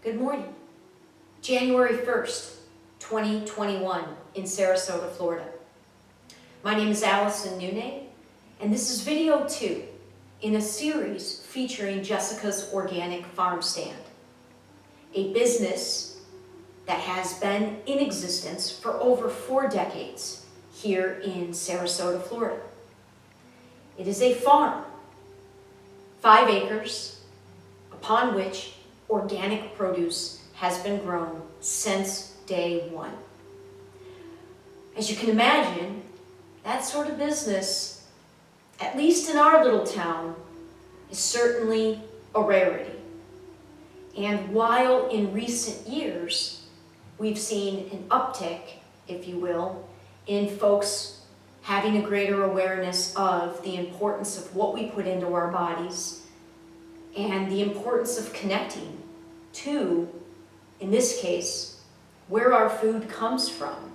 Good morning. January 1st, 2021 in Sarasota, Florida. My name is Noune, and this is video 2 in a series featuring Jessica's Organic Farm Stand, a business that has been in existence for over 4 decades here in Sarasota, Florida. It is a farm, 5 acres, upon which organic produce has been grown since day one. As you can imagine, that sort of business, at least in our little town, is certainly a rarity. And while in recent years, we've seen an uptick, if you will, in folks having a greater awareness of the importance of what we put into our bodies and the importance of connecting to, in this case, where our food comes from.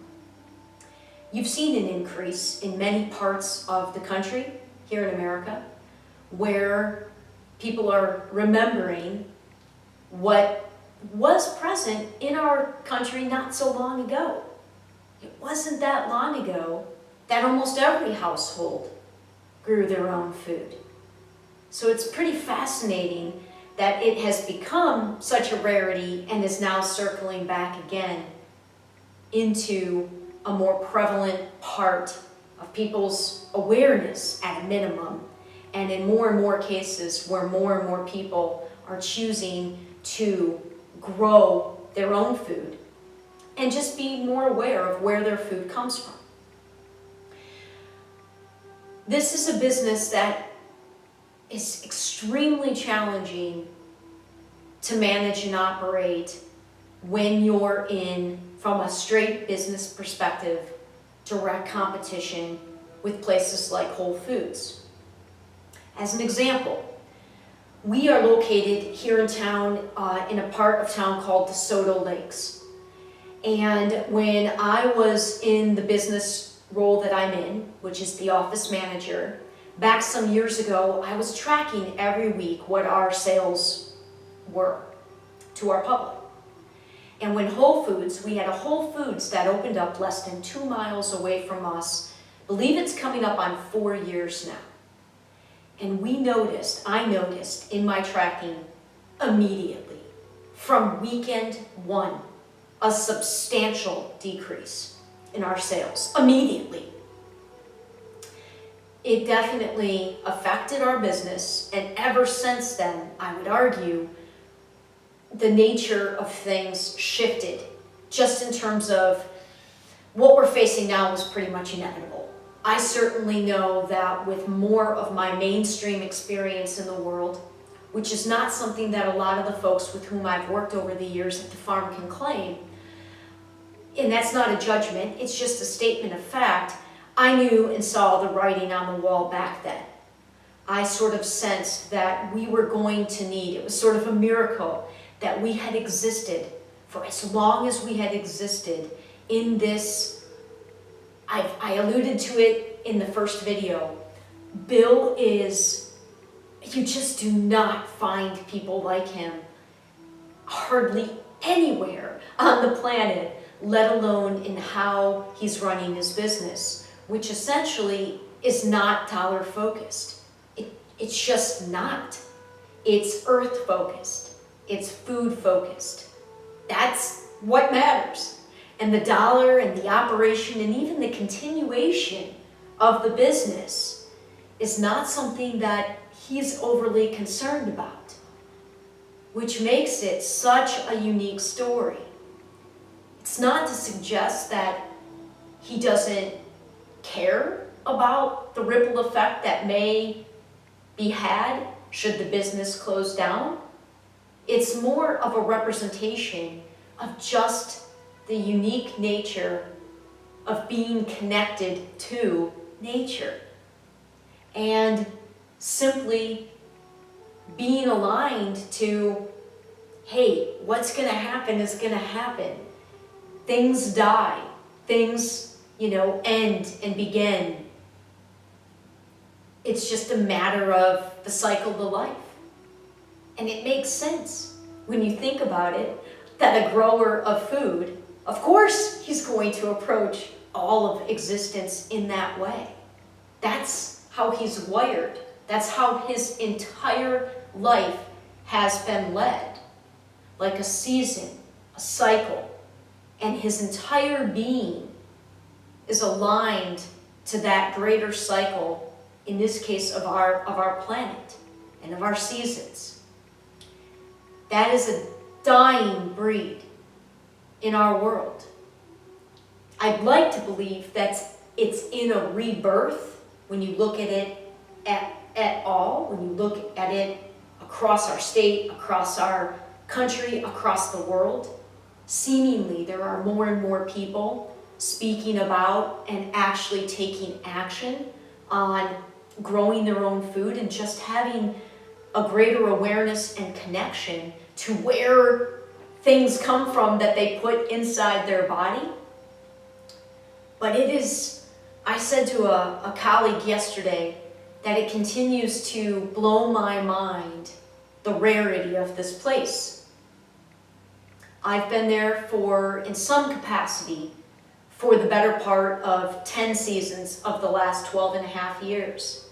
You've seen an increase in many parts of the country here in America where people are remembering what was present in our country not so long ago. It wasn't that long ago that almost every household grew their own food. So it's pretty fascinating that it has become such a rarity and is now circling back again into a more prevalent part of people's awareness at a minimum, and in more and more cases where more and more people are choosing to grow their own food and just be more aware of where their food comes from. This is a business that is extremely challenging to manage and operate when you're in, from a straight business perspective, direct competition with places like Whole Foods. As an example, we are located here in town in a part of town called DeSoto Lakes. And when I was in the business role that I'm in, which is the office manager, back some years ago, I was tracking every week what our sales were to our public. And when Whole Foods, we had a Whole Foods that opened up less than 2 miles away from us. I believe it's coming up on 4 years now. And I noticed in my tracking immediately, from weekend 1, a substantial decrease in our sales, immediately. It definitely affected our business, and ever since then, I would argue, the nature of things shifted, just in terms of what we're facing now was pretty much inevitable. I certainly know that with more of my mainstream experience in the world, which is not something that a lot of the folks with whom I've worked over the years at the farm can claim, and that's not a judgment, it's just a statement of fact, I knew and saw the writing on the wall back then. I sort of sensed that we were going to need, it was sort of a miracle that we had existed for as long as we had existed in this, I alluded to it in the first video. Bill is, you just do not find people like him hardly anywhere on the planet, let alone in how he's running his business, which essentially is not dollar focused. It's just not. It's earth focused. It's food focused. That's what matters. And the dollar and the operation and even the continuation of the business is not something that he's overly concerned about, which makes it such a unique story. It's not to suggest that he doesn't care about the ripple effect that may be had should the business close down. It's more of a representation of just the unique nature of being connected to nature and simply being aligned to, hey, what's going to happen is going to happen. Things die, things, end and begin. It's just a matter of the cycle of life. And it makes sense. when you think about it, that a grower of food, of course he's going to approach all of existence in that way. That's how he's wired. That's how his entire life has been led. Like a season, a cycle. And his entire being is aligned to that greater cycle, in this case of our planet and of our seasons. That is a dying breed in our world. I'd like to believe that it's in a rebirth when you look at it at all, when you look at it across our state, across our country, across the world. Seemingly, there are more and more people speaking about and actually taking action on growing their own food and just having a greater awareness and connection to where things come from that they put inside their body. But it is, I said to a colleague yesterday, that it continues to blow my mind, the rarity of this place. I've been there in some capacity, for the better part of 10 seasons of the last 12 and a half years.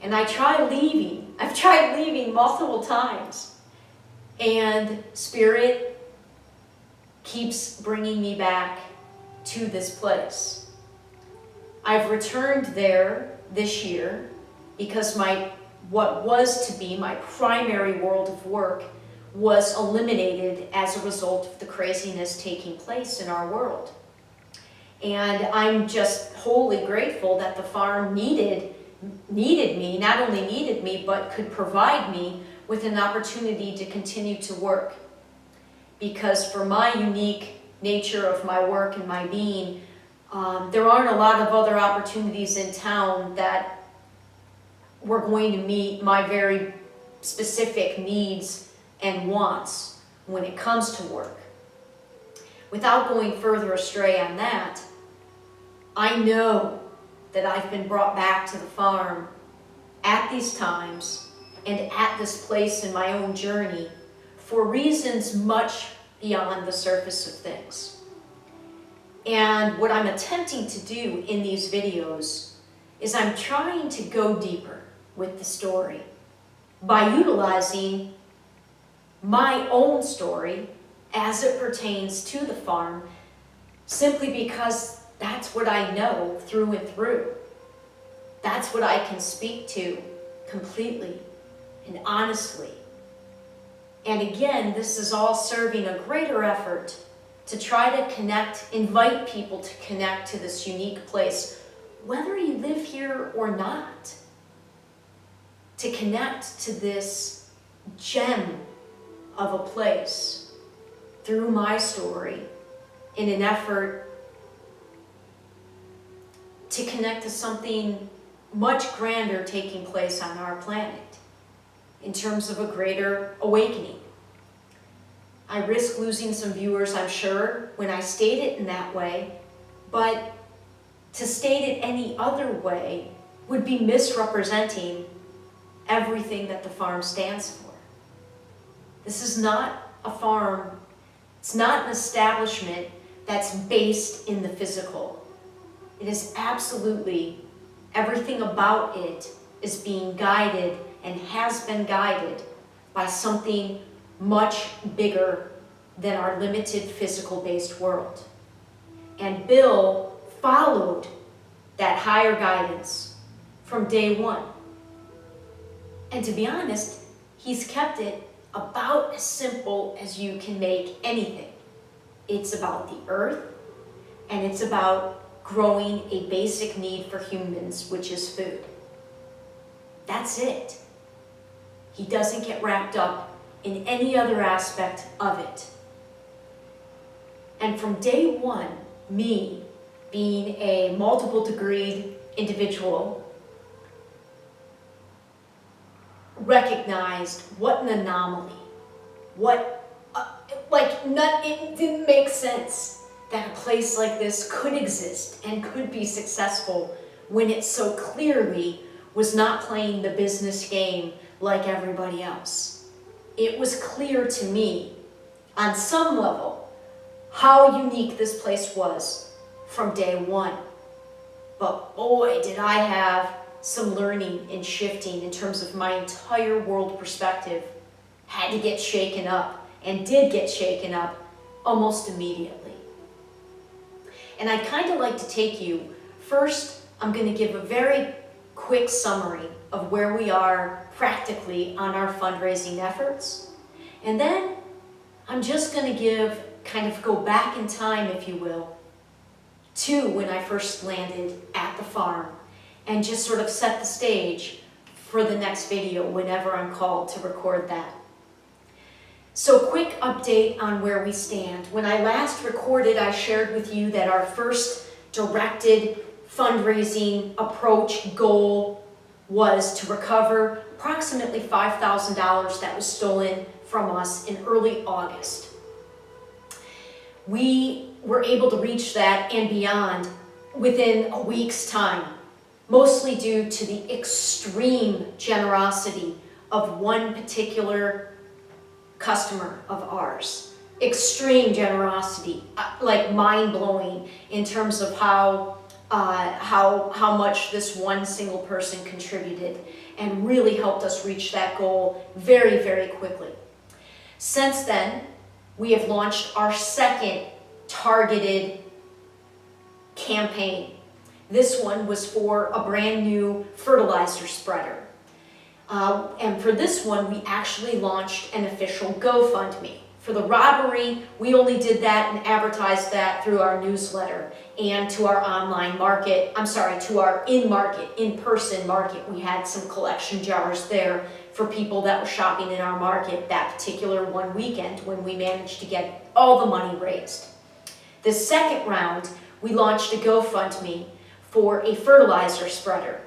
And I've tried leaving multiple times. And Spirit keeps bringing me back to this place. I've returned there this year because what was to be my primary world of work was eliminated as a result of the craziness taking place in our world. And I'm just wholly grateful that the farm needed me, not only needed me, but could provide me with an opportunity to continue to work. Because for my unique nature of my work and my being, there aren't a lot of other opportunities in town that were going to meet my very specific needs and wants when it comes to work. Without going further astray on that, I know that I've been brought back to the farm at these times and at this place in my own journey for reasons much beyond the surface of things. And what I'm attempting to do in these videos is I'm trying to go deeper with the story by utilizing my own story as it pertains to the farm, simply because that's what I know through and through. That's what I can speak to completely and honestly. And again, this is all serving a greater effort to try to connect, invite people to connect to this unique place, whether you live here or not. To connect to this gem of a place through my story in an effort to connect to something much grander taking place on our planet in terms of a greater awakening. I risk losing some viewers, I'm sure, when I state it in that way, but to state it any other way would be misrepresenting everything that the farm stands for. This is not a farm, it's not an establishment that's based in the physical. It is absolutely, everything about it is being guided and has been guided by something much bigger than our limited physical-based world. And Bill followed that higher guidance from day one. And to be honest, he's kept it about as simple as you can make anything. It's about the earth, and it's about growing a basic need for humans, which is food. That's it. He doesn't get wrapped up in any other aspect of it. And from day one, me, being a multiple degree individual, recognized what an anomaly, it didn't make sense that a place like this could exist and could be successful when it so clearly was not playing the business game like everybody else. it was clear to me on some level how unique this place was from day one. But boy, did I have some learning and shifting in terms of my entire world perspective. Had to get shaken up, and did get shaken up almost immediately. And I'd kind of like to take you, first, I'm going to give a very quick summary of where we are practically on our fundraising efforts. And then I'm just going to go back in time, if you will, to when I first landed at the farm, and just sort of set the stage for the next video whenever I'm called to record that. So quick update on where we stand. When I last recorded, I shared with you that our first directed fundraising approach goal was to recover approximately $5,000 that was stolen from us in early August. We were able to reach that and beyond within a week's time, mostly due to the extreme generosity of one particular customer of ours. Extreme generosity, like mind-blowing in terms of how much this one single person contributed and really helped us reach that goal very, very quickly. Since then, we have launched our second targeted campaign. This one was for a brand new fertilizer spreader. And for this one, we actually launched an official GoFundMe. For the robbery, we only did that and advertised that through our newsletter and to our online market, to our in-person market. We had some collection jars there for people that were shopping in our market that particular one weekend when we managed to get all the money raised. The second round, we launched a GoFundMe for a fertilizer spreader.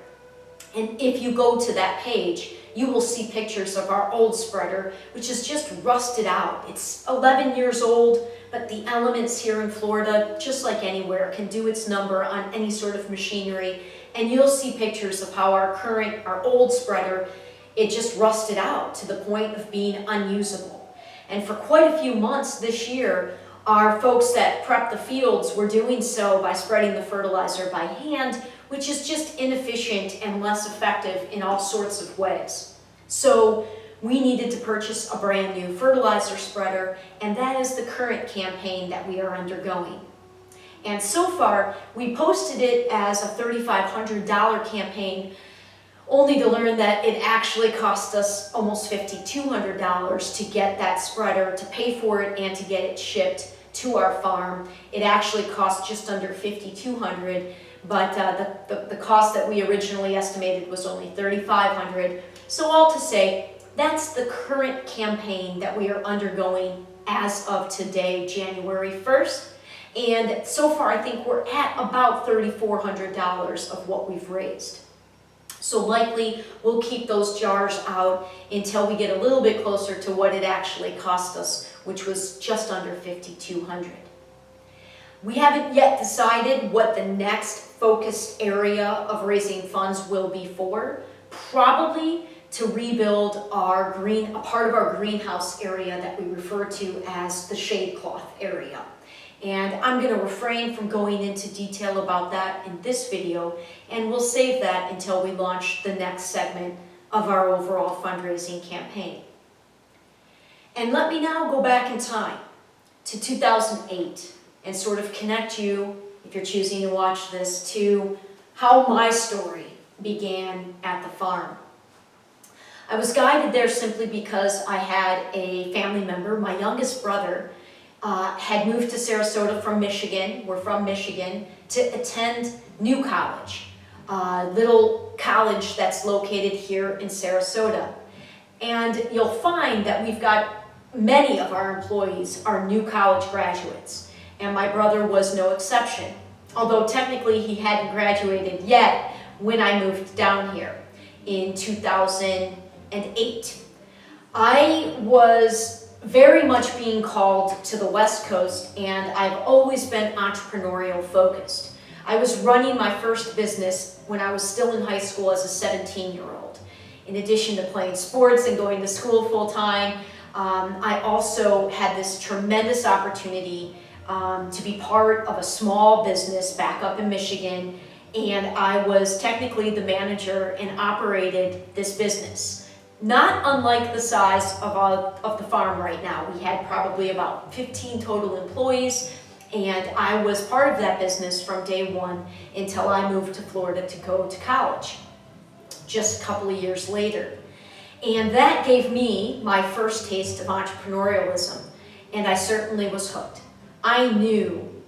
And if you go to that page, you will see pictures of our old spreader, which is just rusted out. It's 11 years old, but the elements here in Florida, just like anywhere, can do its number on any sort of machinery. And you'll see pictures of how our old spreader, it just rusted out to the point of being unusable. And for quite a few months this year, our folks that prep the fields were doing so by spreading the fertilizer by hand, which is just inefficient and less effective in all sorts of ways. So we needed to purchase a brand new fertilizer spreader, and that is the current campaign that we are undergoing. And so far, we posted it as a $3,500 campaign, only to learn that it actually cost us almost $5,200 to get that spreader, to pay for it and to get it shipped to our farm. It actually cost just under $5,200, but the cost that we originally estimated was only $3,500. So all to say, that's the current campaign that we are undergoing as of today, January 1st. And so far, I think we're at about $3,400 of what we've raised. So likely we'll keep those jars out until we get a little bit closer to what it actually cost us, which was just under $5,200. We haven't yet decided what the next focused area of raising funds will be for. Probably to rebuild a part of our greenhouse area that we refer to as the shade cloth area. And I'm going to refrain from going into detail about that in this video, and we'll save that until we launch the next segment of our overall fundraising campaign. And let me now go back in time to 2008 and sort of connect you, if you're choosing to watch this, to how my story began at the farm. I was guided there simply because I had a family member, my youngest brother, had moved to Sarasota from Michigan, we're from Michigan, to attend New College, a little college that's located here in Sarasota. And you'll find that we've got many of our employees are New College graduates, and my brother was no exception, although technically he hadn't graduated yet when I moved down here in 2008. I was very much being called to the West Coast, and I've always been entrepreneurial focused. I was running my first business when I was still in high school as a 17-year-old. In addition to playing sports and going to school full-time, I also had this tremendous opportunity to be part of a small business back up in Michigan, and I was technically the manager and operated this business. Not unlike the size of the farm right now. We had probably about 15 total employees, and I was part of that business from day one until I moved to Florida to go to college, just a couple of years later. And that gave me my first taste of entrepreneurialism, and I certainly was hooked. I knew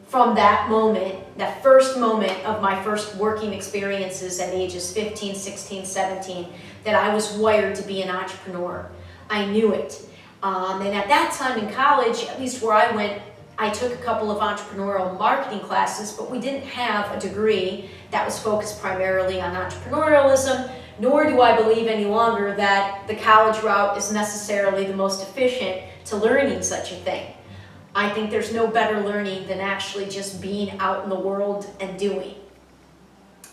from that moment, that first moment of my first working experiences at ages 15, 16, 17, that I was wired to be an entrepreneur. I knew it. And at that time in college, at least where I went, I took a couple of entrepreneurial marketing classes, but we didn't have a degree that was focused primarily on entrepreneurialism, nor do I believe any longer that the college route is necessarily the most efficient to learning such a thing. I think there's no better learning than actually just being out in the world and doing.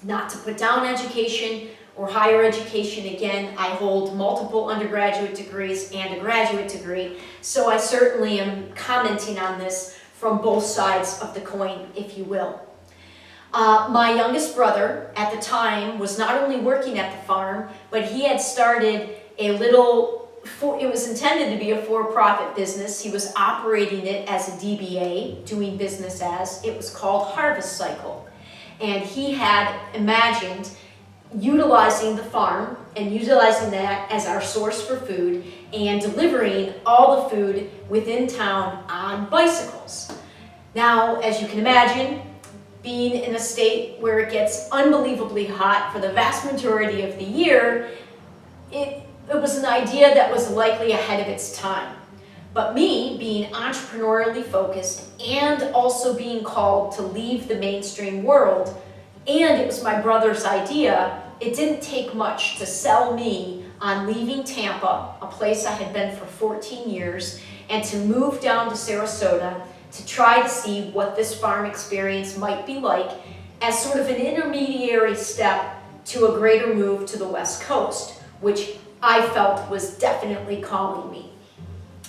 Not to put down education or higher education, again, I hold multiple undergraduate degrees and a graduate degree, so I certainly am commenting on this from both sides of the coin, if you will. My youngest brother at the time was not only working at the farm, but he had started a little, it was intended to be a for-profit business. He was operating it as a DBA, doing business as, it was called Harvest Cycle. And he had imagined utilizing the farm and utilizing that as our source for food and delivering all the food within town on bicycles. Now, as you can imagine, being in a state where it gets unbelievably hot for the vast majority of the year, it was an idea that was likely ahead of its time. But me, being entrepreneurially focused and also being called to leave the mainstream world, and it was my brother's idea, it didn't take much to sell me on leaving Tampa, a place I had been for 14 years, and to move down to Sarasota to try to see what this farm experience might be like as sort of an intermediary step to a greater move to the West Coast, which I felt was definitely calling me.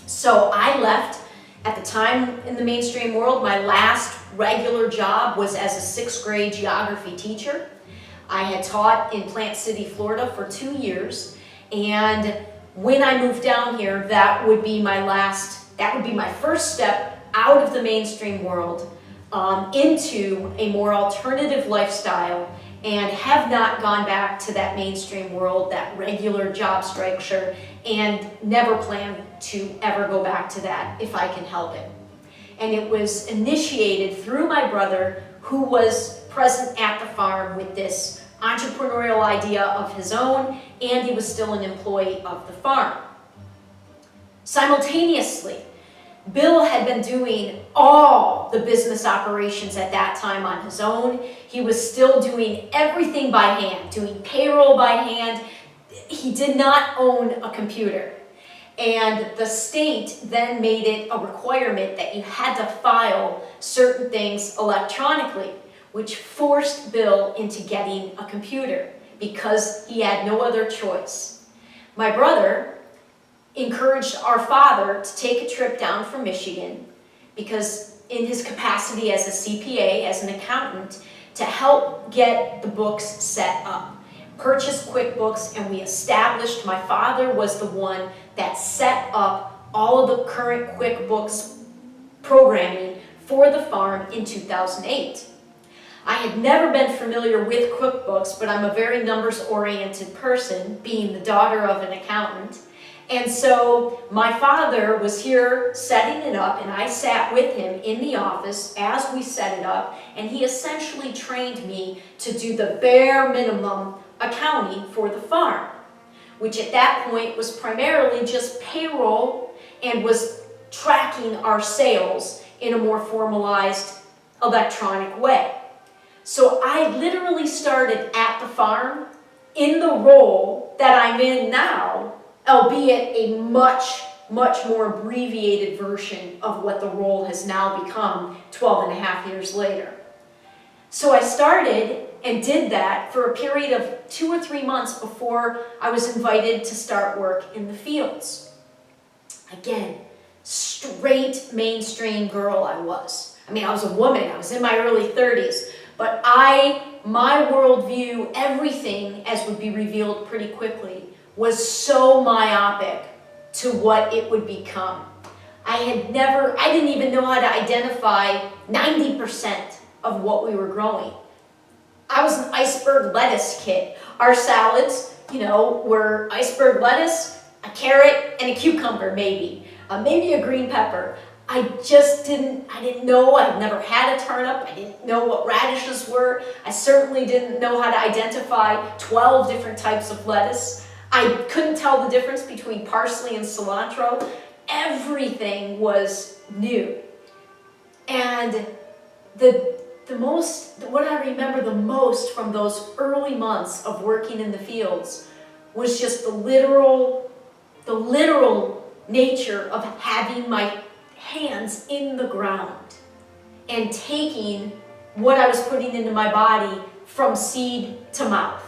So I left. At the time in the mainstream world, my last regular job was as a 6th grade geography teacher. I had taught in Plant City, Florida for 2 years, and when I moved down here, that would be my first step out of the mainstream world into a more alternative lifestyle, and have not gone back to that mainstream world, that regular job structure, and never plan to ever go back to that if I can help it. And it was initiated through my brother, who was present at the farm with this entrepreneurial idea of his own, and he was still an employee of the farm. Simultaneously, Bill had been doing all the business operations at that time on his own. He was still doing everything by hand, doing payroll by hand. He did not own a computer. And the state then made it a requirement that you had to file certain things electronically, which forced Bill into getting a computer because he had no other choice. My brother encouraged our father to take a trip down from Michigan because in his capacity as a CPA, as an accountant, to help get the books set up. Purchased QuickBooks, and we established, my father was the one that set up all of the current QuickBooks programming for the farm in 2008. I had never been familiar with QuickBooks, but I'm a very numbers-oriented person, being the daughter of an accountant. And so my father was here setting it up, and I sat with him in the office as we set it up, and he essentially trained me to do the bare minimum accounting for the farm, which at that point was primarily just payroll and was tracking our sales in a more formalized electronic way. So I literally started at the farm in the role that I'm in now, albeit a much more abbreviated version of what the role has now become 12 and a half years later. So I started and did that for a period of 2 or 3 months before I was invited to start work in the fields. Again, straight mainstream girl I was. I mean, I was a woman, I was in my early 30s, but my worldview, everything, as would be revealed pretty quickly, was so myopic to what it would become. I didn't even know how to identify 90% of what we were growing. I was an iceberg lettuce kid. Our salads, were iceberg lettuce, a carrot, and a cucumber maybe. Maybe a green pepper. I didn't know. I'd never had a turnip. I didn't know what radishes were. I certainly didn't know how to identify 12 different types of lettuce. I couldn't tell the difference between parsley and cilantro. Everything was new. And what I remember the most from those early months of working in the fields was just the literal nature of having my hands in the ground and taking what I was putting into my body from seed to mouth.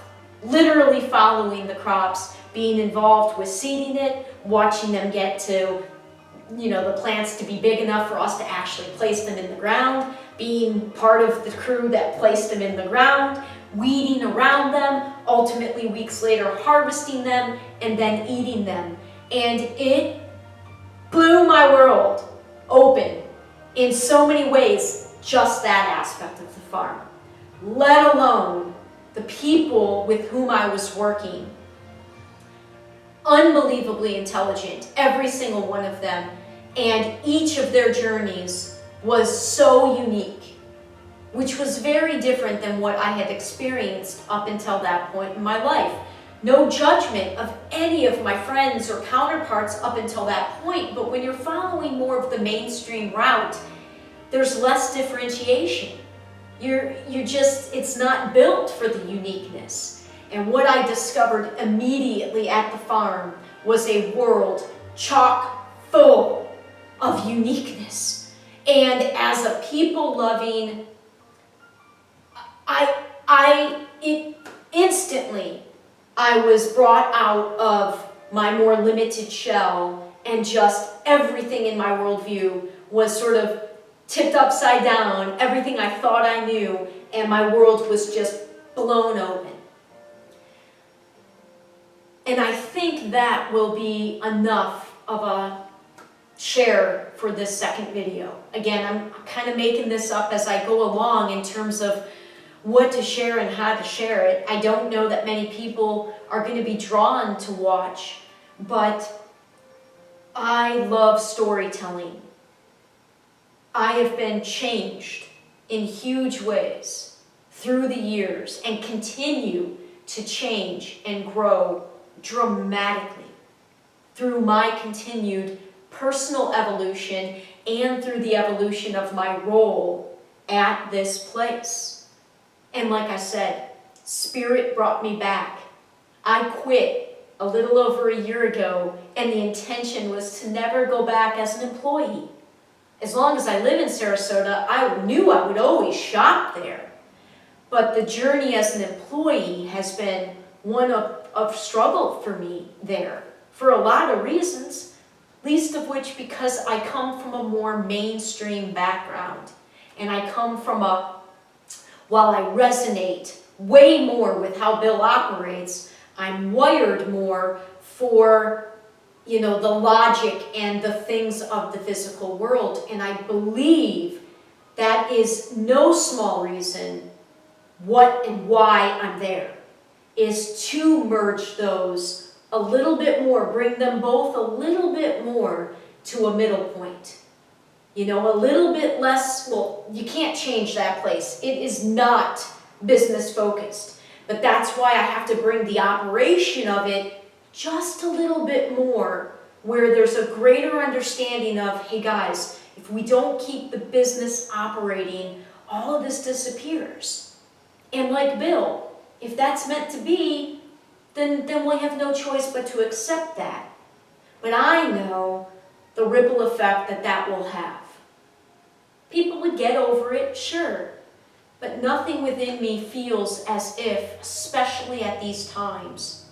Literally following the crops, being involved with seeding it, watching them get to, the plants to be big enough for us to actually place them in the ground, being part of the crew that placed them in the ground, weeding around them, ultimately weeks later harvesting them, and then eating them. And it blew my world open in so many ways, just that aspect of the farm, let alone the people with whom I was working. Unbelievably intelligent, every single one of them, and each of their journeys was so unique, which was very different than what I had experienced up until that point in my life. No judgment of any of my friends or counterparts up until that point, but when you're following more of the mainstream route, there's less differentiation. It's not built for the uniqueness. And what I discovered immediately at the farm was a world chock full of uniqueness. And as a people-loving, instantly, I was brought out of my more limited shell, and just everything in my worldview was sort of tipped upside down, everything I thought I knew, and my world was just blown open. And I think that will be enough of a share for this second video. Again, I'm kind of making this up as I go along in terms of what to share and how to share it. I don't know that many people are going to be drawn to watch, but I love storytelling. I have been changed in huge ways through the years and continue to change and grow dramatically through my continued personal evolution and through the evolution of my role at this place. And like I said, Spirit brought me back. I quit a little over a year ago, and the intention was to never go back as an employee. As long as I live in Sarasota, I knew I would always shop there. But the journey as an employee has been one of struggle for me there, for a lot of reasons, least of which because I come from a more mainstream background. And I come from while I resonate way more with how Bill operates, I'm wired more for the logic and the things of the physical world. And I believe that is no small reason what and why I'm there, is to merge those a little bit more, bring them both a little bit more to a middle point. A little bit less, well, you can't change that place. It is not business focused. But that's why I have to bring the operation of it just a little bit more, where there's a greater understanding of, hey guys, if we don't keep the business operating, all of this disappears. And like Bill, if that's meant to be, then we have no choice but to accept that. But I know the ripple effect that will have. People would get over it, sure. But nothing within me feels as if, especially at these times,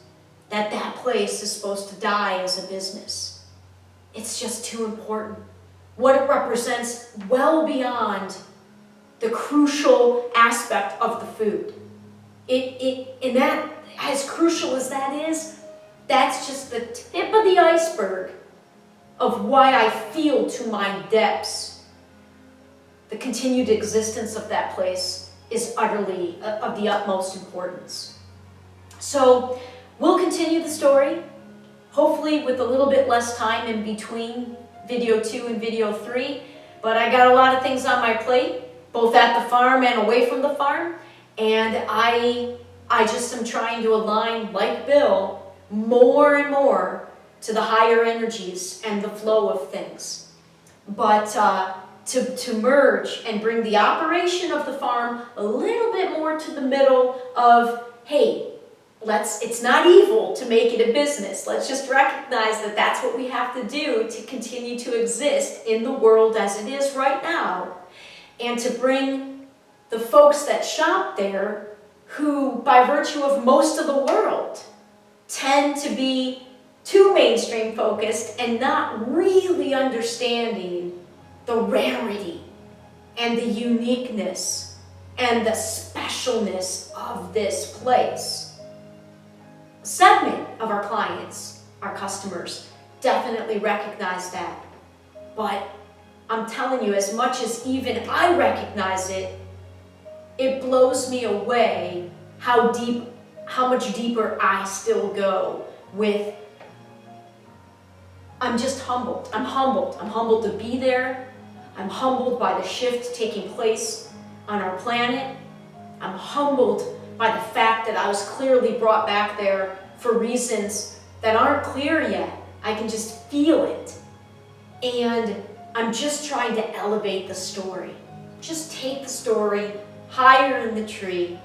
that that place is supposed to die as a business. It's just too important. What it represents well beyond the crucial aspect of the food. And that, as crucial as that is, that's just the tip of the iceberg of why I feel to my depths the continued existence of that place is utterly of the utmost importance. So we'll continue the story, hopefully with a little bit less time in between video 2 and video 3, but I got a lot of things on my plate, both at the farm and away from the farm, and I just am trying to align, like Bill, more and more to the higher energies and the flow of things. But to merge and bring the operation of the farm a little bit more to the middle of, hey, it's not evil to make it a business. Let's just recognize that that's what we have to do to continue to exist in the world as it is right now. And to bring the folks that shop there, who by virtue of most of the world tend to be too mainstream focused and not really understanding the rarity and the uniqueness and the specialness of this place. A segment of our clients, our customers, definitely recognize that. But I'm telling you, as much as even I recognize it, it blows me away how much deeper I still go with. I'm just humbled. I'm humbled. I'm humbled to be there. I'm humbled by the shift taking place on our planet. I'm humbled by the fact that I was clearly brought back there for reasons that aren't clear yet. I can just feel it. And I'm just trying to elevate the story. Just take the story higher in the tree,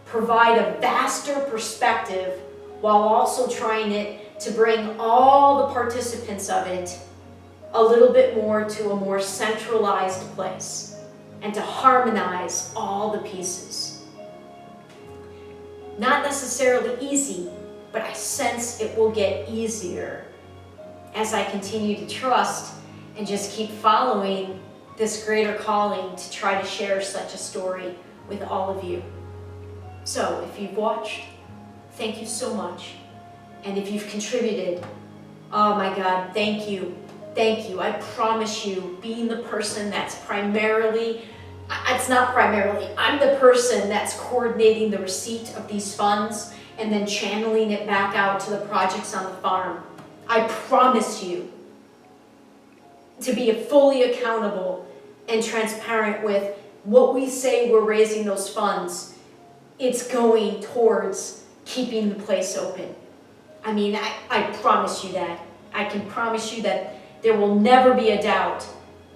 provide a vaster perspective while also trying to bring all the participants of it a little bit more to a more centralized place and to harmonize all the pieces. Not necessarily easy, but I sense it will get easier as I continue to trust and just keep following this greater calling to try to share such a story with all of you. So if you've watched, thank you so much. And if you've contributed, oh my God, thank you. Thank you. I promise you, being the person that's I'm the person that's coordinating the receipt of these funds and then channeling it back out to the projects on the farm. I promise you to be fully accountable and transparent with what we say we're raising those funds. It's going towards keeping the place open. I mean, I promise you that. I can promise you that there will never be a doubt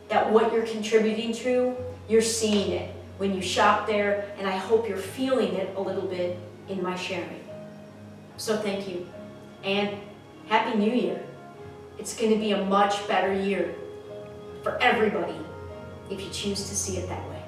that what you're contributing to, you're seeing it when you shop there, and I hope you're feeling it a little bit in my sharing. So thank you, and Happy New Year. It's going to be a much better year for everybody if you choose to see it that way.